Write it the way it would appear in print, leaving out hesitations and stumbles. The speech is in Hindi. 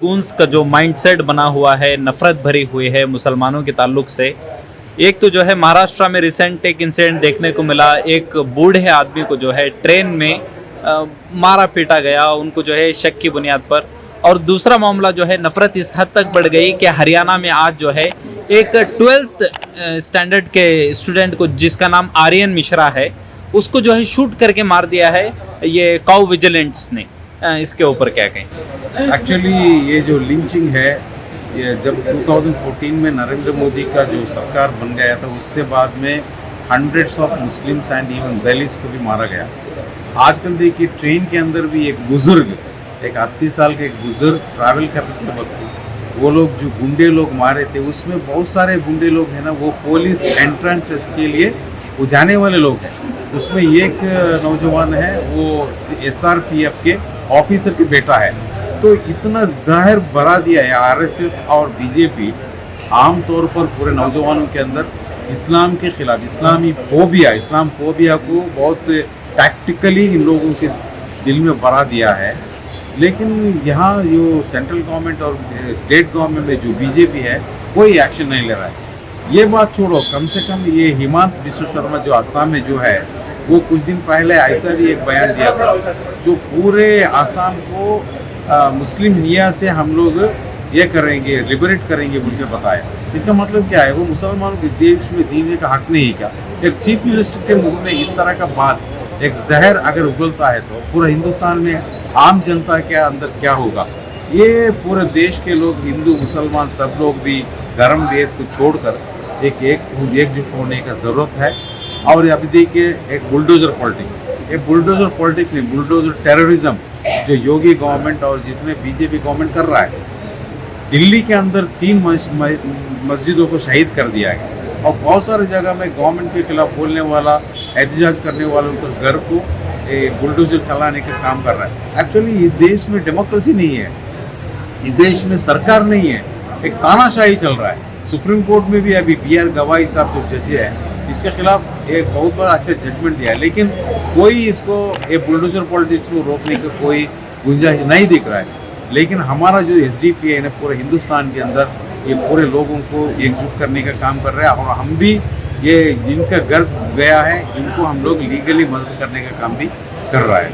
गूंस का जो माइंडसेट बना हुआ है, नफरत भरी हुई है मुसलमानों के ताल्लुक से। एक तो जो है महाराष्ट्र में रिसेंट एक इंसिडेंट देखने को मिला, एक बूढ़े आदमी को जो है ट्रेन में मारा पीटा गया, उनको जो है शक की बुनियाद पर। और दूसरा मामला जो है, नफरत इस हद तक बढ़ गई कि हरियाणा में आज जो है एक 12th स्टैंडर्ड के स्टूडेंट को, जिसका नाम आर्यन मिश्रा है, उसको जो है शूट करके मार दिया है ये काउ विजिलेंट्स ने। इसके ऊपर क्या कहें? एक्चुअली ये जो लिंचिंग है, ये जब 2014 में नरेंद्र मोदी का जो सरकार बन गया था, उससे बाद में hundreds of Muslims and even Dalits को भी मारा गया। आजकल देखिए ट्रेन के अंदर भी एक बुजुर्ग, एक 80 साल के एक बुजुर्ग ट्रैवल करने के वक्त वो लोग जो गुंडे लोग मारे थे, उसमें बहुत सारे गुंडे लोग हैं ना, वो पुलिस एंट्रेंस के लिए वो जाने वाले लोग हैं। उसमें एक नौजवान है, वो SRPF के ऑफिसर के बेटा है। तो इतना ज़ाहिर बरा दिया है RSS और BJP आम तौर पर पूरे नौजवानों के अंदर इस्लाम के खिलाफ, इस्लाम फोबिया को बहुत टैक्टिकली इन लोगों के दिल में बरा दिया है। लेकिन यहाँ जो सेंट्रल गवर्नमेंट और स्टेट गवर्नमेंट में जो BJP है, कोई एक्शन नहीं ले रहा है। ये बात छोड़ो, कम से कम ये हिमंत बिश्व शर्मा जो आसाम में जो है, वो कुछ दिन पहले ऐसा भी एक बयान दिया था, जो पूरे आसाम को मुस्लिम मियाँ से हम लोग ये करेंगे, लिबरेट करेंगे बोल के बताया। इसका मतलब क्या है? वो मुसलमानों के देश में जीने का हक नहीं क्या? एक चीफ मिनिस्टर के मुंह में इस तरह का बात, एक जहर अगर उगलता है तो पूरा हिंदुस्तान में आम जनता के अंदर क्या होगा? ये पूरे देश के लोग, हिंदू मुसलमान सब लोग भी धर्म भेद को छोड़कर एकजुट होने का ज़रूरत है। और अभी देखिए एक बुलडोजर पॉलिटिक्स नहीं, बुलडोजर टेररिज्म जो योगी गवर्नमेंट और जितने BJP गवर्नमेंट कर रहा है। दिल्ली के अंदर 3 मस्जिदों को शहीद कर दिया गया, और बहुत सारी जगह में गवर्नमेंट के खिलाफ बोलने वाला, एहतजाज करने वालों के घर को बुलडोजर चलाने का काम कर रहा है। एक्चुअली इस देश में डेमोक्रेसी नहीं है, इस देश में सरकार नहीं है, एक तानाशाही चल रहा है। सुप्रीम कोर्ट में भी अभी BR गवाई साहब जो जज है, इसके खिलाफ एक बहुत बड़ा अच्छा जजमेंट दिया है, लेकिन कोई इसको ये बुलडोजर पॉलिटिक्स को रोकने का कोई गुंजाइश नहीं दिख रहा है। लेकिन हमारा जो SDP है ना, पूरे हिंदुस्तान के अंदर ये पूरे लोगों को एकजुट करने का काम कर रहा है, और हम भी ये जिनका घर गया है, इनको हम लोग लीगली मदद करने का काम भी कर रहा है।